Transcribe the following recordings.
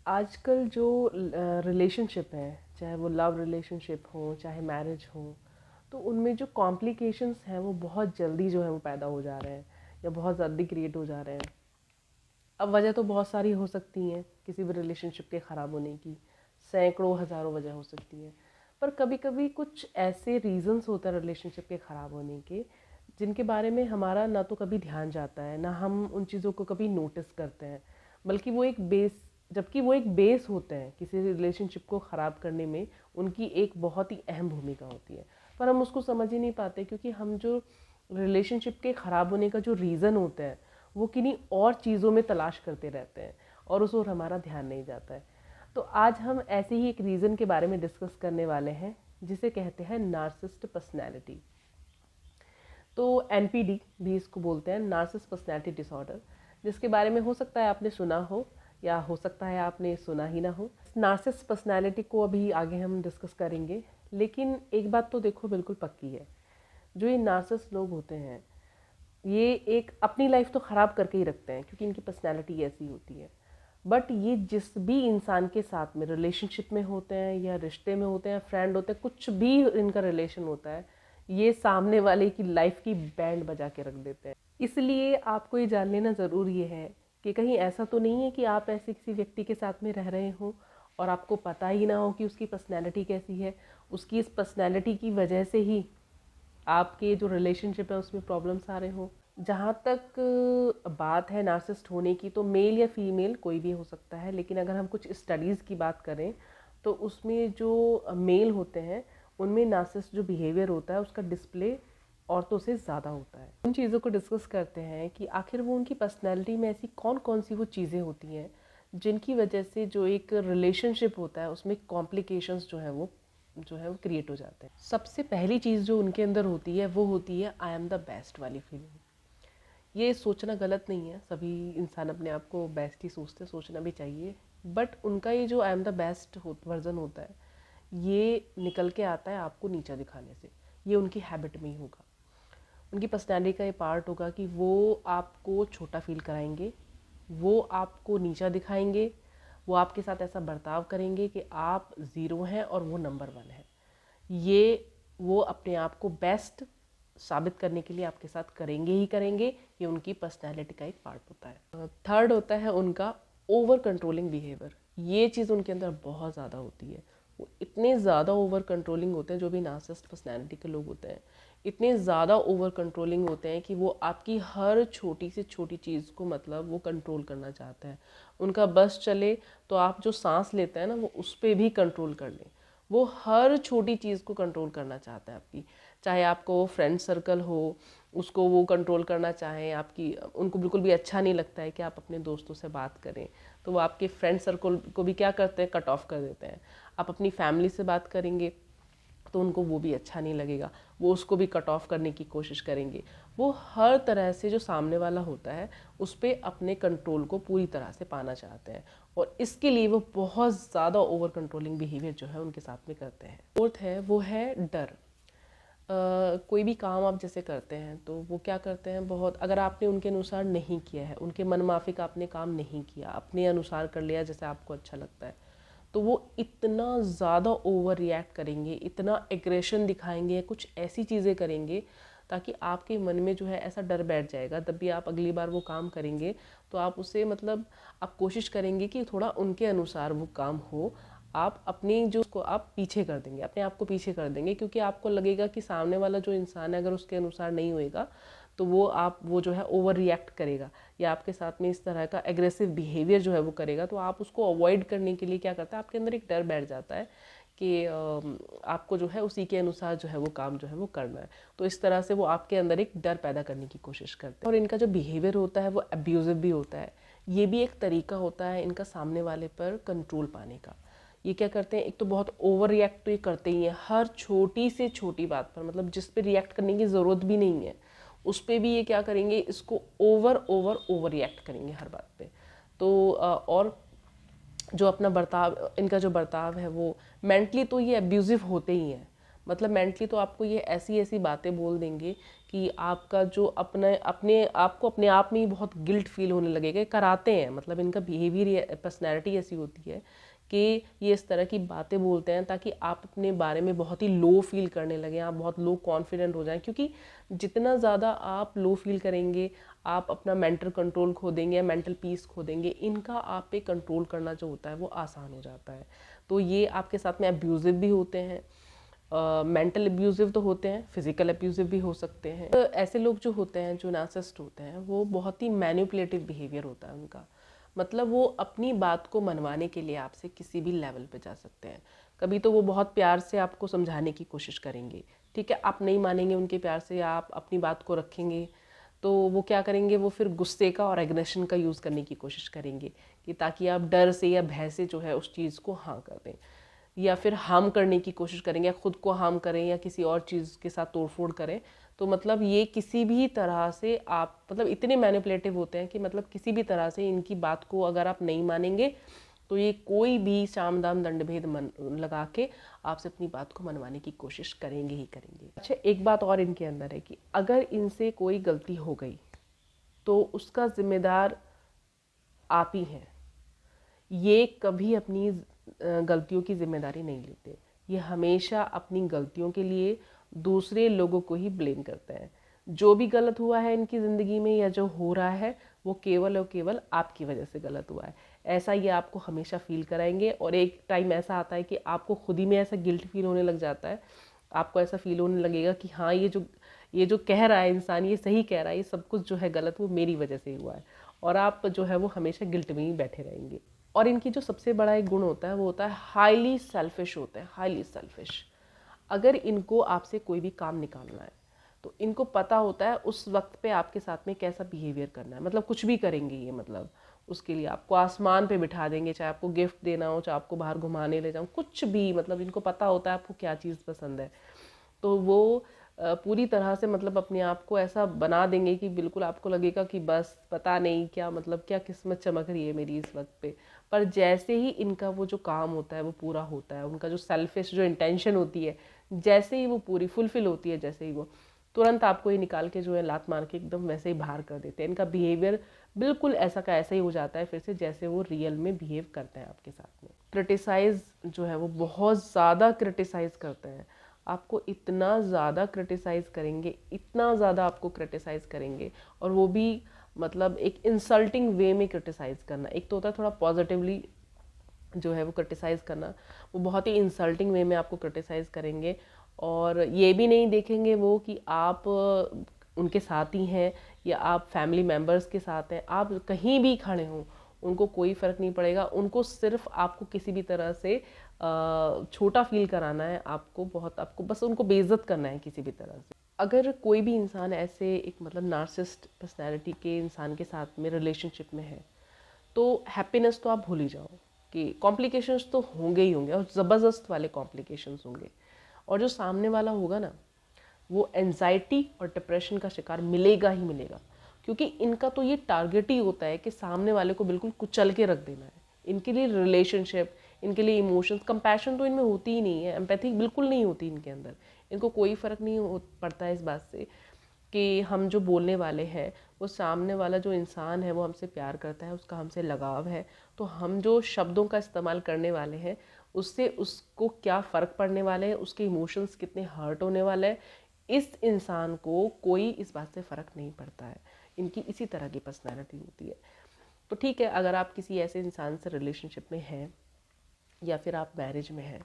आजकल जो रिलेशनशिप है, चाहे वो लव रिलेशनशिप हो चाहे मैरिज हो, तो उनमें जो कॉम्प्लिकेशंस हैं वो बहुत जल्दी जो है वो पैदा हो जा रहे हैं या बहुत जल्दी क्रिएट हो जा रहे हैं। अब वजह तो बहुत सारी हो सकती हैं किसी भी रिलेशनशिप के ख़राब होने की, सैकड़ों हज़ारों वजह हो सकती हैं। पर कभी कभी कुछ ऐसे रीजंस होते हैं रिलेशनशिप के ख़राब होने के, जिनके बारे में हमारा ना तो कभी ध्यान जाता है ना हम उन चीज़ों को कभी नोटिस करते हैं, बल्कि वो एक बेस जबकि वो एक बेस होते हैं किसी रिलेशनशिप को ख़राब करने में। उनकी एक बहुत ही अहम भूमिका होती है, पर हम उसको समझ ही नहीं पाते, क्योंकि हम जो रिलेशनशिप के ख़राब होने का जो रीज़न होता है वो किन्हीं और चीज़ों में तलाश करते रहते हैं और उस ओर हमारा ध्यान नहीं जाता है। तो आज हम ऐसे ही एक रीज़न के बारे में डिस्कस करने वाले हैं, जिसे कहते हैं नार्सिसिस्ट पर्सनैलिटी। तो एनपीडी भी इसको बोलते हैं, नार्सिसिस्ट पर्सनैलिटी डिसऑर्डर, जिसके बारे में हो सकता है आपने सुना हो या हो सकता है आपने सुना ही ना हो। नार्सिसिस्ट पर्सनैलिटी को अभी आगे हम डिस्कस करेंगे, लेकिन एक बात तो देखो बिल्कुल पक्की है, जो ये नार्सिसिस्ट लोग होते हैं ये एक अपनी लाइफ तो ख़राब करके ही रखते हैं, क्योंकि इनकी पर्सनैलिटी ऐसी होती है। बट ये जिस भी इंसान के साथ में रिलेशनशिप में होते हैं या रिश्ते में होते हैं, फ्रेंड होते हैं, कुछ भी इनका रिलेशन होता है, ये सामने वाले की लाइफ की बैंड बजा के रख देते हैं। इसलिए आपको ये जान लेना ज़रूरी है कि कहीं ऐसा तो नहीं है कि आप ऐसे किसी व्यक्ति के साथ में रह रहे हो और आपको पता ही ना हो कि उसकी पर्सनैलिटी कैसी है। उसकी इस पर्सनैलिटी की वजह से ही आपके जो रिलेशनशिप है उसमें प्रॉब्लम्स आ रहे हो। जहाँ तक बात है नार्सिसिस्ट होने की, तो मेल या फीमेल कोई भी हो सकता है, लेकिन अगर हम कुछ स्टडीज़ की बात करें तो उसमें जो मेल होते हैं उनमें नार्सिसिस्ट जो बिहेवियर होता है उसका डिस्प्ले औरतों से ज़्यादा होता है। उन चीज़ों को डिस्कस करते हैं कि आखिर वो उनकी पर्सनैलिटी में ऐसी कौन कौन सी वो चीज़ें होती हैं जिनकी वजह से जो एक रिलेशनशिप होता है उसमें कॉम्प्लिकेशंस जो है वो क्रिएट हो जाते हैं। सबसे पहली चीज़ जो उनके अंदर होती है वो होती है आई एम द बेस्ट वाली फीलिंग। ये सोचना गलत नहीं है, सभी इंसान अपने आप को बेस्ट ही सोचते, सोचना भी चाहिए। बट उनका ये जो I am the best version होता है ये निकल के आता है आपको नीचा दिखाने से। ये उनकी हैबिट में ही होगा, उनकी पर्सनैलिटी का ये पार्ट होगा कि वो आपको छोटा फील कराएंगे, वो आपको नीचा दिखाएंगे, वो आपके साथ ऐसा बर्ताव करेंगे कि आप ज़ीरो हैं और वो नंबर वन है। ये वो अपने आप को बेस्ट साबित करने के लिए आपके साथ करेंगे ही करेंगे। ये उनकी पर्सनैलिटी का एक पार्ट होता है। थर्ड होता है उनका ओवर कंट्रोलिंग बिहेवियर। ये चीज़ उनके अंदर बहुत ज़्यादा होती है। वो इतने ज़्यादा ओवर कंट्रोलिंग होते हैं, जो भी नार्सिसिस्ट पर्सनैलिटी के लोग होते हैं इतने ज़्यादा ओवर कंट्रोलिंग होते हैं कि वो आपकी हर छोटी से छोटी चीज़ को मतलब वो कंट्रोल करना चाहते हैं। उनका बस चले तो आप जो सांस लेते हैं ना वो उस पर भी कंट्रोल कर लें। वो हर छोटी चीज़ को कंट्रोल करना चाहता है आपकी, चाहे आपको फ्रेंड सर्कल हो उसको वो कंट्रोल करना चाहें। आपकी उनको बिल्कुल भी अच्छा नहीं लगता है कि आप अपने दोस्तों से बात करें, तो वो आपके फ्रेंड सर्कल को भी क्या करते हैं, कट ऑफ कर देते हैं। आप अपनी फैमिली से बात करेंगे तो उनको वो भी अच्छा नहीं लगेगा, वो उसको भी कट ऑफ करने की कोशिश करेंगे। वो हर तरह से जो सामने वाला होता है उस पर अपने कंट्रोल को पूरी तरह से पाना चाहते हैं, और इसके लिए वो बहुत ज़्यादा ओवर कंट्रोलिंग बिहेवियर जो है उनके साथ में करते हैं। फोर्थ है वो है डर। कोई भी काम आप जैसे करते हैं तो वो क्या करते हैं, बहुत अगर आपने उनके अनुसार नहीं किया है, उनके मन माफिक आपने काम नहीं किया, अपने अनुसार कर लिया जैसे आपको अच्छा लगता है, तो वो इतना ज़्यादा ओवर रिएक्ट करेंगे, इतना एग्रेशन दिखाएंगे, कुछ ऐसी चीज़ें करेंगे ताकि आपके मन में जो है ऐसा डर बैठ जाएगा। तब भी आप अगली बार वो काम करेंगे तो आप उसे मतलब आप कोशिश करेंगे कि थोड़ा उनके अनुसार वो काम हो। आप अपनी जो उसको आप पीछे कर देंगे, अपने आप को पीछे कर देंगे, क्योंकि आपको लगेगा कि सामने वाला जो इंसान है अगर उसके अनुसार नहीं होएगा तो वो जो है ओवर रिएक्ट करेगा या आपके साथ में इस तरह का एग्रेसिव बिहेवियर जो है वो करेगा। तो आप उसको अवॉइड करने के लिए क्या करता है, आपके अंदर एक डर बैठ जाता है कि आपको जो है उसी के अनुसार जो है वो काम जो है वो करना है। तो इस तरह से वो आपके अंदर एक डर पैदा करने की कोशिश करते हैं। और इनका जो बिहेवियर होता है वो अब्यूजिव भी होता है। ये भी एक तरीका होता है इनका सामने वाले पर कंट्रोल पाने का। ये क्या करते हैं, एक तो बहुत ओवर रिएक्ट तो ये करते ही हैं हर छोटी से छोटी बात पर, मतलब जिस पे रिएक्ट करने की ज़रूरत भी नहीं है उस पर भी ये क्या करेंगे, इसको ओवर ओवर ओवर रिएक्ट करेंगे हर बात पे। तो और जो अपना बर्ताव, इनका जो बर्ताव है वो मेंटली तो ये अब्यूजिव होते ही हैं। मतलब मेंटली तो आपको ये ऐसी ऐसी बातें बोल देंगे कि आपका जो अपने अपने आपको अपने आप में ही बहुत गिल्ट फील होने लगेगा। कराते हैं, मतलब इनका बिहेवियर, पर्सनैलिटी ऐसी होती है कि ये इस तरह की बातें बोलते हैं ताकि आप अपने बारे में बहुत ही लो फील करने लगें, आप बहुत लो कॉन्फिडेंट हो जाएं। क्योंकि जितना ज़्यादा आप लो फील करेंगे, आप अपना मेंटल कंट्रोल खो देंगे या मेंटल पीस खो देंगे, इनका आप पे कंट्रोल करना जो होता है वो आसान हो जाता है। तो ये आपके साथ में अब्यूज़िव भी होते हैं, मेंटल अब्यूज़िव तो होते हैं, फिजिकल अब्यूज़िव भी हो सकते हैं। तो ऐसे लोग जो होते हैं, जो नार्सिसिस्ट होते हैं, वो बहुत ही मैनिपुलेटिव बिहेवियर होता है उनका। मतलब वो अपनी बात को मनवाने के लिए आपसे किसी भी लेवल पे जा सकते हैं। कभी तो वो बहुत प्यार से आपको समझाने की कोशिश करेंगे, ठीक है, आप नहीं मानेंगे उनके प्यार से, आप अपनी बात को रखेंगे, तो वो क्या करेंगे, वो फिर गुस्से का और एग्रेशन का यूज़ करने की कोशिश करेंगे कि ताकि आप डर से या भय से जो है उस चीज़ को हाँ कर दें, या फिर हार्म करने की कोशिश करेंगे, या खुद को हार्म करें या किसी और चीज़ के साथ तोड़फोड़ करें। तो मतलब ये किसी भी तरह से आप, मतलब इतने मैनिपुलेटिव होते हैं कि मतलब किसी भी तरह से इनकी बात को अगर आप नहीं मानेंगे तो ये कोई भी साम दाम दंड भेद लगा के आपसे अपनी बात को मनवाने की कोशिश करेंगे ही करेंगे। अच्छा, एक बात और इनके अंदर है कि अगर इनसे कोई गलती हो गई तो उसका जिम्मेदार आप ही हैं। ये कभी अपनी गलतियों की जिम्मेदारी नहीं लेते। ये हमेशा अपनी गलतियों के लिए दूसरे लोगों को ही ब्लेम करते हैं। जो भी गलत हुआ है इनकी ज़िंदगी में या जो हो रहा है वो केवल और केवल आपकी वजह से गलत हुआ है, ऐसा ये आपको हमेशा फील कराएंगे। और एक टाइम ऐसा आता है कि आपको खुद ही में ऐसा गिल्ट फील होने लग जाता है, आपको ऐसा फील होने लगेगा कि हाँ, ये जो कह रहा है इंसान, ये सही कह रहा है, ये सब कुछ जो है गलत वो मेरी वजह से हुआ है, और आप जो है वो हमेशा गिल्ट में ही बैठे रहेंगे। और इनकी जो सबसे बड़ा एक गुण होता है वो होता है हाईली सेल्फिश होते हैं, हाईली सेल्फिश। अगर इनको आपसे कोई भी काम निकालना है तो इनको पता होता है उस वक्त पे आपके साथ में कैसा बिहेवियर करना है, मतलब कुछ भी करेंगे ये, मतलब उसके लिए आपको आसमान पे बिठा देंगे, चाहे आपको गिफ्ट देना हो, चाहे आपको बाहर घुमाने ले जाऊँ, कुछ भी, मतलब इनको पता होता है आपको क्या चीज़ पसंद है। तो वो पूरी तरह से मतलब अपने आप को ऐसा बना देंगे कि बिल्कुल आपको लगेगा कि बस पता नहीं क्या, मतलब क्या किस्मत चमक रही है मेरी इस वक्त पे। पर जैसे ही इनका वो जो काम होता है वो पूरा होता है, उनका जो सेल्फिश जो इंटेंशन होती है, जैसे ही वो पूरी फुलफिल होती है, जैसे ही वो तुरंत आपको ये निकाल के जो है लात मार के एकदम वैसे ही बाहर कर देते हैं। इनका बिहेवियर बिल्कुल ऐसा का ऐसा ही हो जाता है फिर से, जैसे वो रियल में बिहेव करते हैं आपके साथ में। क्रिटिसाइज जो है वो बहुत ज़्यादा क्रिटिसाइज करते हैं आपको, इतना ज़्यादा क्रिटिसाइज करेंगे, इतना ज़्यादा आपको क्रिटिसाइज करेंगे, और वो भी मतलब एक इंसल्टिंग वे में क्रिटिसाइज करना। एक तो होता है थोड़ा पॉजिटिवली जो है वो क्रिटिसाइज़ करना, वो बहुत ही इंसल्टिंग वे में आपको क्रिटिसाइज़ करेंगे। और ये भी नहीं देखेंगे वो कि आप उनके साथ ही हैं या आप फैमिली मेम्बर्स के साथ हैं, आप कहीं भी खड़े हों उनको कोई फ़र्क नहीं पड़ेगा। उनको सिर्फ आपको किसी भी तरह से छोटा फील कराना है, आपको बस उनको बेइज्जत करना है किसी भी तरह से। अगर कोई भी इंसान ऐसे एक मतलब नार्सिसिस्ट पर्सनैलिटी के इंसान के साथ में रिलेशनशिप में है तो हैप्पीनेस तो आप भूल ही जाओ, कि कॉम्प्लिकेशंस तो होंगे ही होंगे, और ज़बरदस्त वाले कॉम्प्लिकेशंस होंगे। और जो सामने वाला होगा ना, वो एंजाइटी और डिप्रेशन का शिकार मिलेगा ही मिलेगा, क्योंकि इनका तो ये टारगेट ही होता है कि सामने वाले को बिल्कुल कुचल के रख देना है। इनके लिए रिलेशनशिप, इनके लिए इमोशंस, कंपैशन तो इनमें होती ही नहीं है, एम्पैथी बिल्कुल नहीं होती इनके अंदर। इनको कोई फ़र्क नहीं पड़ता है इस बात से कि हम जो बोलने वाले हैं वो सामने वाला जो इंसान है वो हमसे प्यार करता है, उसका हमसे लगाव है, तो हम जो शब्दों का इस्तेमाल करने वाले हैं उससे उसको क्या फ़र्क पड़ने वाले हैं, उसके इमोशंस कितने हर्ट होने वाले हैं, इस इंसान को कोई इस बात से फ़र्क नहीं पड़ता है। इनकी इसी तरह की पर्सनैलिटी होती है। तो ठीक है, अगर आप किसी ऐसे इंसान से रिलेशनशिप में हैं या फिर आप मैरिज में हैं,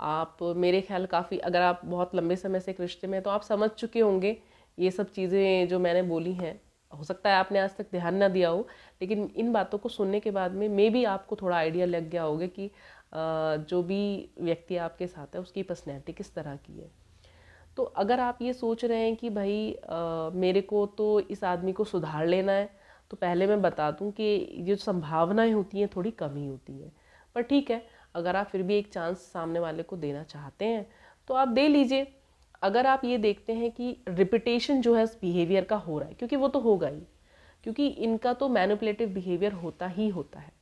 आप मेरे ख्याल काफ़ी, अगर आप बहुत लंबे समय से एक रिश्ते में, तो आप समझ चुके होंगे ये सब चीज़ें जो मैंने बोली हैं। हो सकता है आपने आज तक ध्यान ना दिया हो, लेकिन इन बातों को सुनने के बाद में मे बी आपको थोड़ा आइडिया लग गया होगा कि जो भी व्यक्ति आपके साथ है उसकी पर्सनैलिटी किस तरह की है। तो अगर आप ये सोच रहे हैं कि भाई मेरे को तो इस आदमी को सुधार लेना है, तो पहले मैं बता दूं कि ये संभावनाएं होती हैं थोड़ी कम ही होती हैं। पर ठीक है, अगर आप फिर भी एक चांस सामने वाले को देना चाहते हैं तो आप दे लीजिए। अगर आप ये देखते हैं कि रिपीटेशन जो है इस बिहेवियर का हो रहा है, क्योंकि वो तो होगा ही, क्योंकि इनका तो मैनिपुलेटिव बिहेवियर होता ही होता है।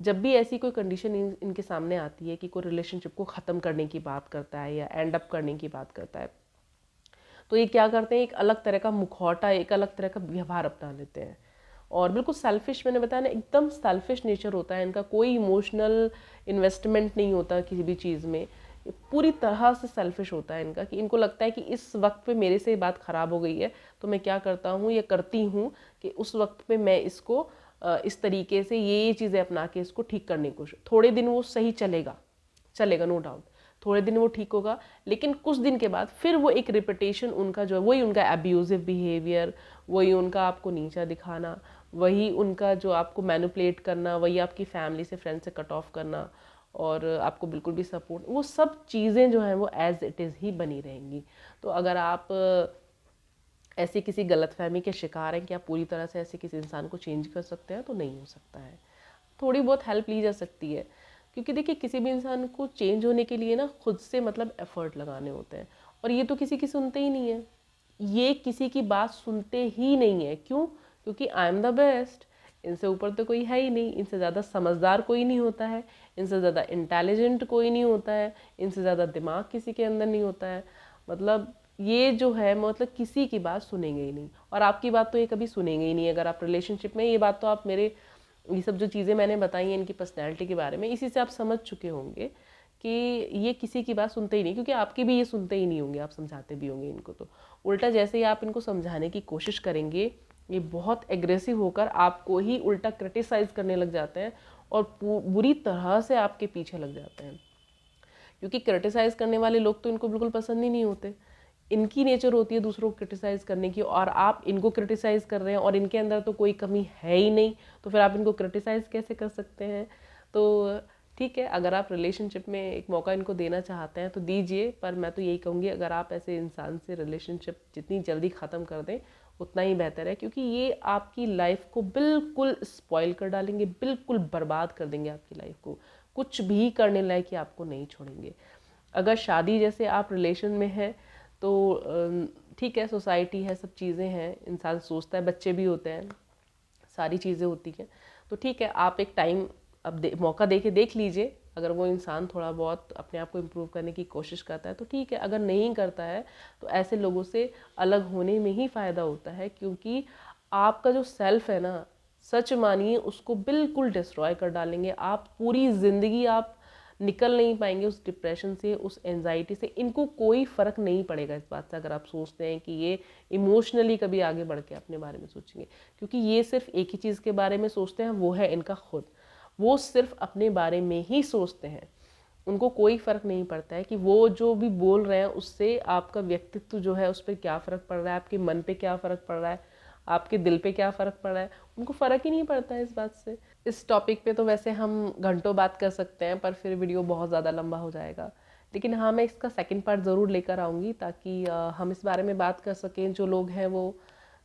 जब भी ऐसी कोई कंडीशन इनके सामने आती है कि कोई रिलेशनशिप को ख़त्म करने की बात करता है या एंड अप करने की बात करता है, तो ये क्या करते हैं, एक अलग तरह का मुखौटा, एक अलग तरह का व्यवहार अपना लेते हैं। और बिल्कुल सेल्फिश, मैंने बताया ना, एकदम सेल्फिश नेचर होता है इनका, कोई इमोशनल इन्वेस्टमेंट नहीं होता किसी भी चीज़ में, पूरी तरह से सेल्फिश होता है इनका, कि इनको लगता है कि इस वक्त पे मेरे से बात ख़राब हो गई है, तो मैं क्या करता हूँ या करती हूँ कि उस वक्त पे मैं इसको इस तरीके से ये चीज़ें अपना के इसको ठीक करने की कोशिश, थोड़े दिन वो सही चलेगा, चलेगा नो डाउट, थोड़े दिन वो ठीक होगा, लेकिन कुछ दिन के बाद फिर वो एक रिपीटेशन उनका जो है, वही उनका अब्यूजिव बिहेवियर, वही उनका आपको नीचा दिखाना, वही उनका जो आपको मैनिपुलेट करना, वही आपकी फैमिली से, फ्रेंड से कट ऑफ करना, और आपको बिल्कुल भी सपोर्ट, वो सब चीज़ें जो हैं वो एज इट इज़ ही बनी रहेंगी। तो अगर आप ऐसी किसी गलतफहमी के शिकार हैं कि आप पूरी तरह से ऐसे किसी इंसान को चेंज कर सकते हैं, तो नहीं हो सकता है। थोड़ी बहुत हेल्प ली जा सकती है, क्योंकि देखिए किसी भी इंसान को चेंज होने के लिए ना खुद से मतलब एफर्ट लगाने होते हैं, और ये तो किसी की सुनते ही नहीं है, ये किसी की बात सुनते ही नहीं है। क्यों? क्योंकि आई एम द बेस्ट, इनसे ऊपर तो कोई है ही नहीं, इनसे ज़्यादा समझदार कोई नहीं होता है, इनसे ज़्यादा इंटेलिजेंट कोई नहीं होता है, इनसे ज़्यादा दिमाग किसी के अंदर नहीं होता है। मतलब ये जो है, मतलब किसी की बात सुनेंगे ही नहीं, और आपकी बात तो ये कभी सुनेंगे ही नहीं। अगर आप रिलेशनशिप में, ये बात तो आप मेरे, ये सब जो चीज़ें मैंने बताई हैं इनकी पर्सनैलिटी के बारे में, इसी से आप समझ चुके होंगे कि ये किसी की बात सुनते ही नहीं, क्योंकि आपकी भी ये सुनते ही नहीं होंगे, आप समझाते भी होंगे इनको। तो उल्टा जैसे ही आप इनको समझाने की कोशिश करेंगे, ये बहुत एग्रेसिव होकर आपको ही उल्टा क्रिटिसाइज़ करने लग जाते हैं, और बुरी तरह से आपके पीछे लग जाते हैं, क्योंकि क्रिटिसाइज़ करने वाले लोग तो इनको बिल्कुल पसंद ही नहीं होते। इनकी नेचर होती है दूसरों को क्रिटिसाइज़ करने की, और आप इनको क्रिटिसाइज़ कर रहे हैं, और इनके अंदर तो कोई कमी है ही नहीं, तो फिर आप इनको क्रिटिसाइज़ कैसे कर सकते हैं? तो ठीक है, अगर आप रिलेशनशिप में एक मौका इनको देना चाहते हैं तो दीजिए, पर मैं तो यही कहूँगी, अगर आप ऐसे इंसान से रिलेशनशिप जितनी जल्दी ख़त्म कर दें उतना ही बेहतर है, क्योंकि ये आपकी लाइफ को बिल्कुल स्पॉइल कर डालेंगे, बिल्कुल बर्बाद कर देंगे आपकी लाइफ को, कुछ भी करने लायक ही आपको नहीं छोड़ेंगे। अगर शादी जैसे आप रिलेशन में हैं तो ठीक है, सोसाइटी है, सब चीज़ें हैं, इंसान सोचता है, बच्चे भी होते हैं, सारी चीज़ें होती हैं, तो ठीक है, आप एक टाइम अब मौका दे के देख लीजिए। अगर वो इंसान थोड़ा बहुत अपने आप को इम्प्रूव करने की कोशिश करता है तो ठीक है, अगर नहीं करता है तो ऐसे लोगों से अलग होने में ही फ़ायदा होता है, क्योंकि आपका जो सेल्फ है ना, सच मानिए उसको बिल्कुल डिस्ट्रॉय कर डालेंगे आप। पूरी ज़िंदगी आप निकल नहीं पाएंगे उस डिप्रेशन से, उस एंजाइटी से। इनको कोई फ़र्क नहीं पड़ेगा इस बात से, अगर आप सोचते हैं कि ये इमोशनली कभी आगे बढ़ के अपने बारे में सोचेंगे, क्योंकि ये सिर्फ एक ही चीज़ के बारे में सोचते हैं, वो है इनका खुद। वो सिर्फ अपने बारे में ही सोचते हैं, उनको कोई फ़र्क नहीं पड़ता है कि वो जो भी बोल रहे हैं उससे आपका व्यक्तित्व जो है उस पर क्या फ़र्क पड़ रहा है, आपके मन पे क्या फ़र्क पड़ रहा है, आपके दिल पे क्या फ़र्क पड़ रहा है। उनको फ़र्क ही नहीं पड़ता है इस बात से। इस टॉपिक पे तो वैसे हम घंटों बात कर सकते हैं, पर फिर वीडियो बहुत ज़्यादा लंबा हो जाएगा। लेकिन हाँ, मैं इसका सेकंड पार्ट ज़रूर लेकर आऊँगी, ताकि हम इस बारे में बात कर सकें। जो लोग हैं वो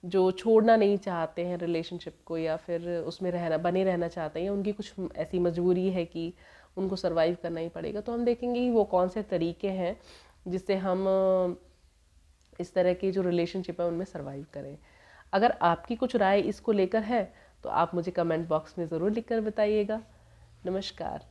जो छोड़ना नहीं चाहते हैं रिलेशनशिप को, या फिर उसमें बने रहना चाहते हैं, उनकी कुछ ऐसी मजबूरी है कि उनको सर्वाइव करना ही पड़ेगा, तो हम देखेंगे कि वो कौन से तरीके हैं जिससे हम इस तरह की जो रिलेशनशिप है उनमें सर्वाइव करें। अगर आपकी कुछ राय इसको लेकर है तो आप मुझे कमेंट बॉक्स में ज़रूर लिखकर बताइएगा। नमस्कार।